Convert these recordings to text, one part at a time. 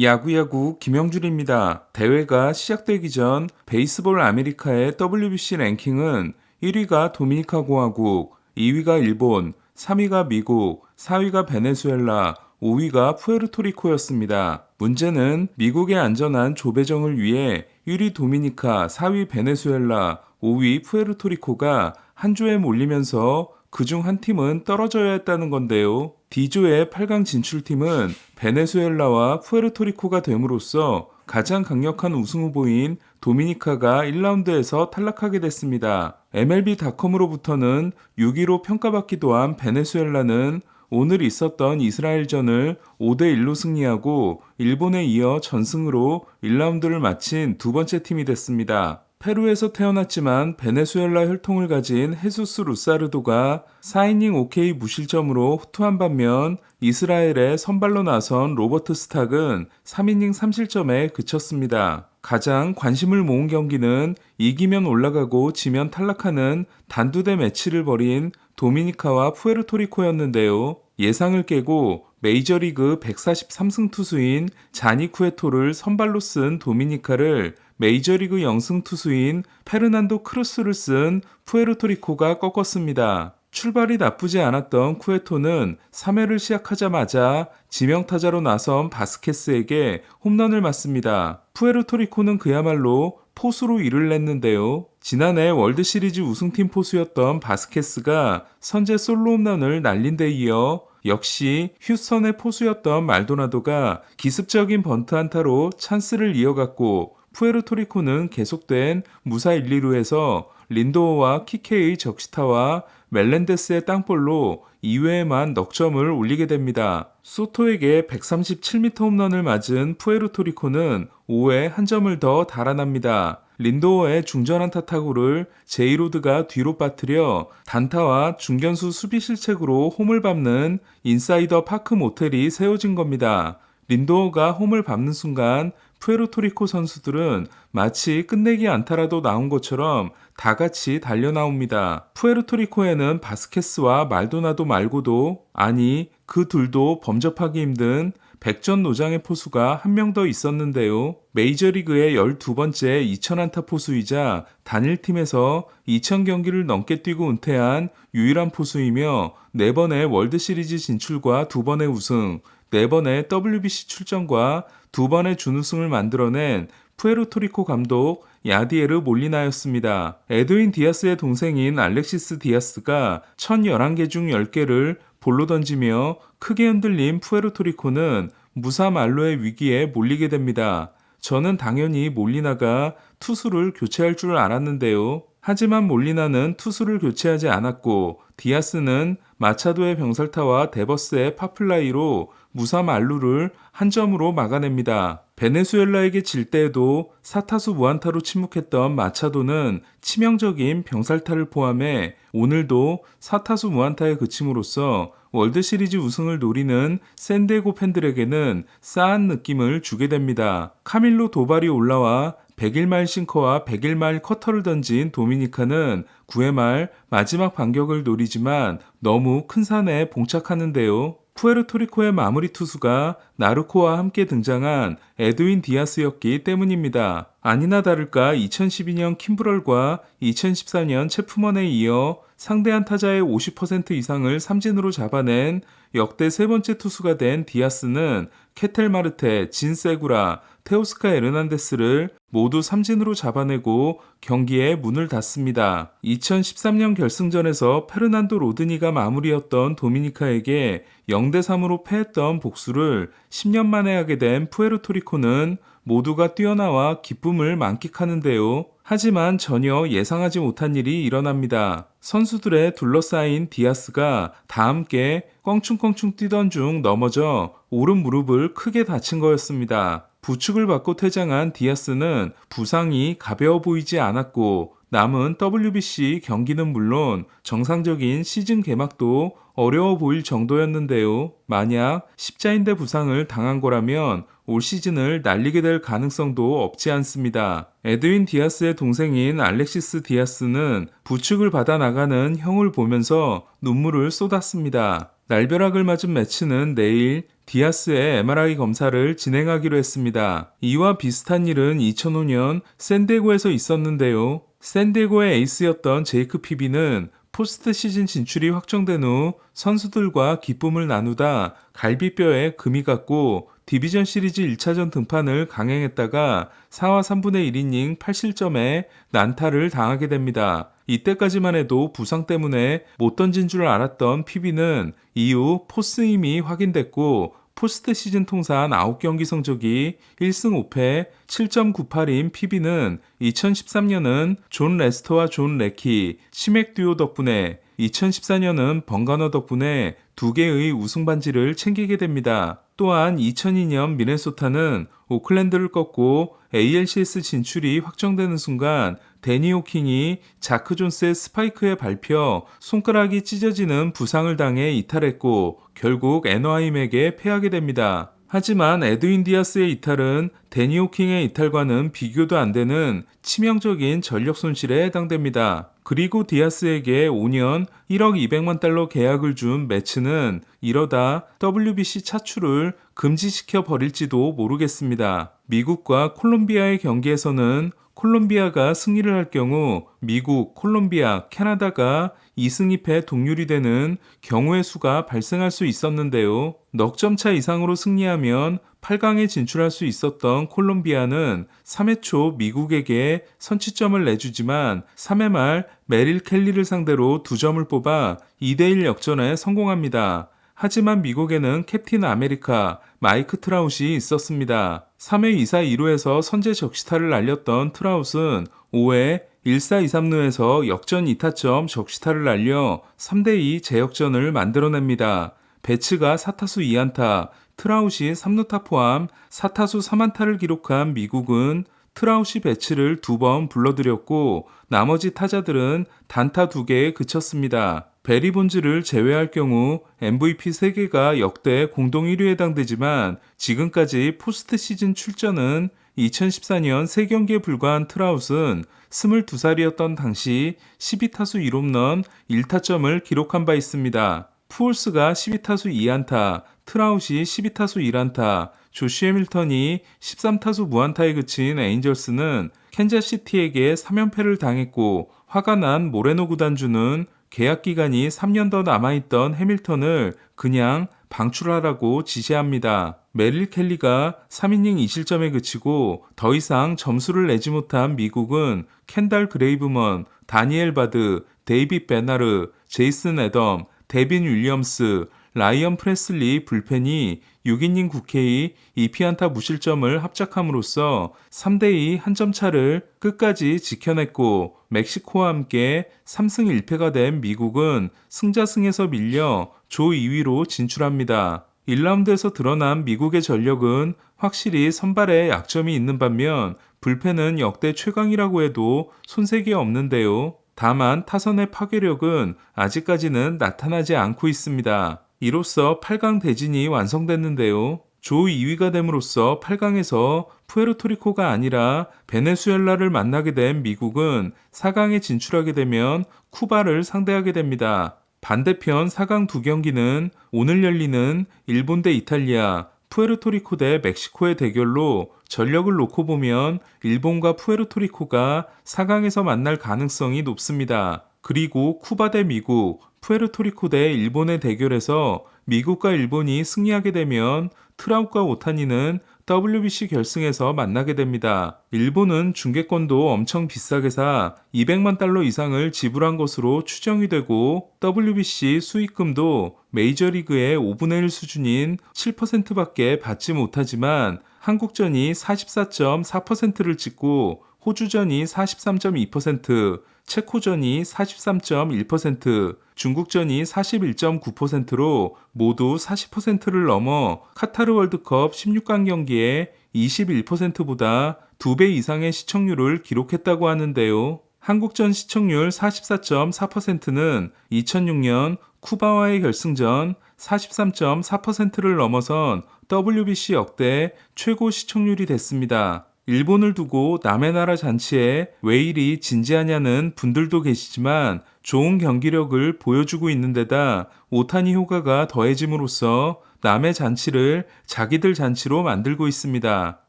야구야구 김영준입니다. 대회가 시작되기 전 베이스볼 아메리카의 WBC 랭킹은 1위가 도미니카 공화국, 2위가 일본, 3위가 미국, 4위가 베네수엘라, 5위가 푸에르토리코였습니다. 문제는 미국의 안전한 조배정을 위해 1위 도미니카, 4위 베네수엘라, 5위 푸에르토리코가 한 조에 몰리면서 그중 한 팀은 떨어져야 했다는 건데요. D조의 8강 진출팀은 베네수엘라와 푸에르토리코가 됨으로써 가장 강력한 우승 후보인 도미니카가 1라운드에서 탈락하게 됐습니다. MLB.com으로부터는 6위로 평가받기도 한 베네수엘라는 오늘 있었던 이스라엘전을 5대1로 승리하고 일본에 이어 전승으로 1라운드를 마친 두 번째 팀이 됐습니다. 페루에서 태어났지만 베네수엘라 혈통을 가진 헤수스 루사르도가 4이닝 5K 무실점으로 호투한 반면 이스라엘의 선발로 나선 로버트 스탁은 3이닝 3실점에 그쳤습니다. 가장 관심을 모은 경기는 이기면 올라가고 지면 탈락하는 단두대 매치를 벌인 도미니카와 푸에르토리코였는데요. 예상을 깨고 메이저리그 143승 투수인 자니 쿠에토를 선발로 쓴 도미니카를 메이저리그 0승 투수인 페르난도 크루스를 쓴 푸에르토리코가 꺾었습니다. 출발이 나쁘지 않았던 쿠에토는 3회를 시작하자마자 지명타자로 나선 바스케스에게 홈런을 맞습니다. 푸에르토리코는 그야말로 포수로 일을 냈는데요. 지난해 월드시리즈 우승팀 포수였던 바스케스가 선제 솔로 홈런을 날린 데 이어 역시 휴스턴의 포수였던 말도나도가 기습적인 번트 안타로 찬스를 이어갔고 푸에르토리코는 계속된 무사 1, 2루에서 린도어와 키케의 적시타와 멜렌데스의 땅볼로 2회에만 넉점을 올리게 됩니다. 소토에게 137m 홈런을 맞은 푸에르토리코는 5회 한 점을 더 달아납니다. 린도어의 중전안타 타구를 제이로드가 뒤로 빠뜨려 단타와 중견수 수비 실책으로 홈을 밟는 인사이더 파크 모텔이 세워진 겁니다. 린도어가 홈을 밟는 순간 푸에르토리코 선수들은 마치 끝내기 안타라도 나온 것처럼 다 같이 달려나옵니다. 푸에르토리코에는 바스케스와 말도나도 말고도 아니 그 둘도 범접하기 힘든 백전노장의 포수가 한 명 더 있었는데요. 메이저리그의 12번째 2000안타 포수이자 단일팀에서 2000경기를 넘게 뛰고 은퇴한 유일한 포수이며 4번의 월드시리즈 진출과 2번의 우승, 4번의 WBC 출전과 2번의 준우승을 만들어낸 푸에르토리코 감독 야디에르 몰리나였습니다. 에드윈 디아스의 동생인 알렉시스 디아스가 1011개 중 10개를 볼로 던지며 크게 흔들린 푸에르토리코는 무사 만로의 위기에 몰리게 됩니다. 저는 당연히 몰리나가 투수를 교체할 줄 알았는데요. 하지만 몰리나는 투수를 교체하지 않았고 디아스는 마차도의 병살타와 데버스의 파플라이로 무사 만루를 한 점으로 막아냅니다. 베네수엘라에게 질 때에도 사타수 무안타로 침묵했던 마차도는 치명적인 병살타를 포함해 오늘도 사타수 무안타에 그침으로써 월드시리즈 우승을 노리는 샌디에고 팬들에게는 싸한 느낌을 주게 됩니다. 카밀로 도발이 올라와 101마일 싱커와 101마일 커터를 던진 도미니카는 9회 말 마지막 반격을 노리지만 너무 큰 산에 봉착하는데요. 푸에르토리코의 마무리 투수가 나르코와 함께 등장한 에드윈 디아스였기 때문입니다. 아니나 다를까 2012년 킴브럴과 2014년 체프먼에 이어 상대한 타자의 50% 이상을 삼진으로 잡아낸 역대 세 번째 투수가 된 디아스는 케텔 마르테, 진 세구라, 테오스카 에르난데스를 모두 삼진으로 잡아내고 경기에 문을 닫습니다. 2013년 결승전에서 페르난도 로드니가 마무리였던 도미니카에게 0대3으로 패했던 복수를 10년 만에 하게 된 푸에르토리코는 모두가 뛰어나와 기쁨을 만끽하는데요. 하지만 전혀 예상하지 못한 일이 일어납니다. 선수들의 둘러싸인 디아스가 다 함께 껑충껑충 뛰던 중 넘어져 오른 무릎을 크게 다친 거였습니다. 부축을 받고 퇴장한 디아스는 부상이 가벼워 보이지 않았고 남은 WBC 경기는 물론 정상적인 시즌 개막도 어려워 보일 정도였는데요. 만약 십자인대 부상을 당한 거라면 올 시즌을 날리게 될 가능성도 없지 않습니다. 에드윈 디아스의 동생인 알렉시스 디아스는 부축을 받아 나가는 형을 보면서 눈물을 쏟았습니다. 날벼락을 맞은 매치는 내일 디아스의 MRI 검사를 진행하기로 했습니다. 이와 비슷한 일은 2005년 샌디에고에서 있었는데요. 샌디에고의 에이스였던 제이크 피비는 포스트 시즌 진출이 확정된 후 선수들과 기쁨을 나누다 갈비뼈에 금이 갔고 디비전 시리즈 1차전 등판을 강행했다가 4와 3분의 1이닝 8실점에 난타를 당하게 됩니다. 이때까지만 해도 부상 때문에 못 던진 줄 알았던 피비는 이후 포스임이 확인됐고 포스트 시즌 통산 9경기 성적이 1승 5패 7.98인 피비는 2013년은 존 레스터와 존 레키 치맥 듀오 덕분에 2014년은 번가너 덕분에 2개의 우승 반지를 챙기게 됩니다. 또한 2002년 미네소타는 오클랜드를 꺾고 ALCS 진출이 확정되는 순간 데니 호킹이 자크 존스의 스파이크에 밟혀 손가락이 찢어지는 부상을 당해 이탈했고 결국 애너하임에게 패하게 됩니다. 하지만 에드윈 디아스의 이탈은 데니 호킹의 이탈과는 비교도 안 되는 치명적인 전력 손실에 해당됩니다. 그리고 디아스에게 5년 1억 200만 달러 계약을 준 매츠는 이러다 WBC 차출을 금지시켜 버릴지도 모르겠습니다. 미국과 콜롬비아의 경기에서는 콜롬비아가 승리를 할 경우 미국, 콜롬비아, 캐나다가 2승 2패 동률이 되는 경우의 수가 발생할 수 있었는데요. 넉 점 차 이상으로 승리하면 8강에 진출할 수 있었던 콜롬비아는 3회 초 미국에게 선취점을 내주지만 3회 말 메릴 켈리를 상대로 2점을 뽑아 2대1 역전에 성공합니다. 하지만 미국에는 캡틴 아메리카 마이크 트라웃이 있었습니다. 3회 2사 2루에서 선제 적시타를 날렸던 트라웃은 5회 1사 2삼루에서 역전 2타점 적시타를 날려 3대2 재역전을 만들어냅니다. 배츠가 4타수 2안타, 트라웃이 3루타 포함 4타수 3안타를 기록한 미국은 트라웃이 배츠를 2번 불러들였고 나머지 타자들은 단타 2개에 그쳤습니다. 베리 본즈를 제외할 경우 MVP 3개가 역대 공동 1위에 해당되지만 지금까지 포스트 시즌 출전은 2014년 3경기에 불과한 트라웃은 22살이었던 당시 12타수 1홈런 1타점을 기록한 바 있습니다. 푸올스가 12타수 2안타, 트라웃이 12타수 1안타, 조시 해밀턴이 13타수 무안타에 그친 에인절스는 캔자시티에게 3연패를 당했고 화가 난 모레노 구단주는 계약 기간이 3년 더 남아있던 해밀턴을 그냥 방출하라고 지시합니다. 메릴 켈리가 3이닝 2실점에 그치고 더 이상 점수를 내지 못한 미국은 켄달 그레이브먼, 다니엘 바드, 데이빗 베나르, 제이슨 애덤, 데빈 윌리엄스, 라이언 프레슬리 불펜이 6이닝 9K 2피안타 무실점을 합작함으로써 3대2 한 점 차를 끝까지 지켜냈고 멕시코와 함께 3승 1패가 된 미국은 승자승에서 밀려 조 2위로 진출합니다. 1라운드에서 드러난 미국의 전력은 확실히 선발에 약점이 있는 반면 불펜은 역대 최강이라고 해도 손색이 없는데요. 다만 타선의 파괴력은 아직까지는 나타나지 않고 있습니다. 이로써 8강 대진이 완성됐는데요. 조 2위가 됨으로써 8강에서 푸에르토리코가 아니라 베네수엘라를 만나게 된 미국은 4강에 진출하게 되면 쿠바를 상대하게 됩니다. 반대편 4강 두 경기는 오늘 열리는 일본 대 이탈리아, 푸에르토리코 대 멕시코의 대결로 전력을 놓고 보면 일본과 푸에르토리코가 4강에서 만날 가능성이 높습니다. 그리고 쿠바 대 미국, 푸에르토리코 대 일본의 대결에서 미국과 일본이 승리하게 되면 트라웃과 오타니는 WBC 결승에서 만나게 됩니다. 일본은 중계권도 엄청 비싸게 사 200만 달러 이상을 지불한 것으로 추정이 되고 WBC 수익금도 메이저리그의 5분의 1 수준인 7%밖에 받지 못하지만 한국전이 44.4%를 찍고 호주전이 43.2%, 체코전이 43.1%, 중국전이 41.9%로 모두 40%를 넘어 카타르 월드컵 16강 경기에 21%보다 2배 이상의 시청률을 기록했다고 하는데요. 한국전 시청률 44.4%는 2006년 쿠바와의 결승전 43.4%를 넘어선 WBC 역대 최고 시청률이 됐습니다. 일본을 두고 남의 나라 잔치에 왜 이리 진지하냐는 분들도 계시지만 좋은 경기력을 보여주고 있는 데다 오타니 효과가 더해짐으로써 남의 잔치를 자기들 잔치로 만들고 있습니다.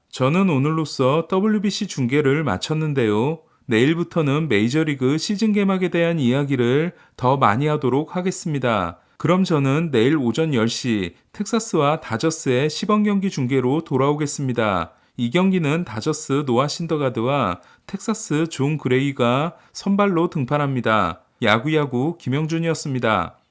저는 오늘로써 WBC 중계를 마쳤는데요. 내일부터는 메이저리그 시즌 개막에 대한 이야기를 더 많이 하도록 하겠습니다. 그럼 저는 내일 오전 10시 텍사스와 다저스의 시범 경기 중계로 돌아오겠습니다. 이 경기는 다저스 노아 신더가드와 텍사스 존 그레이가 선발로 등판합니다. 야구야구 김영준이었습니다.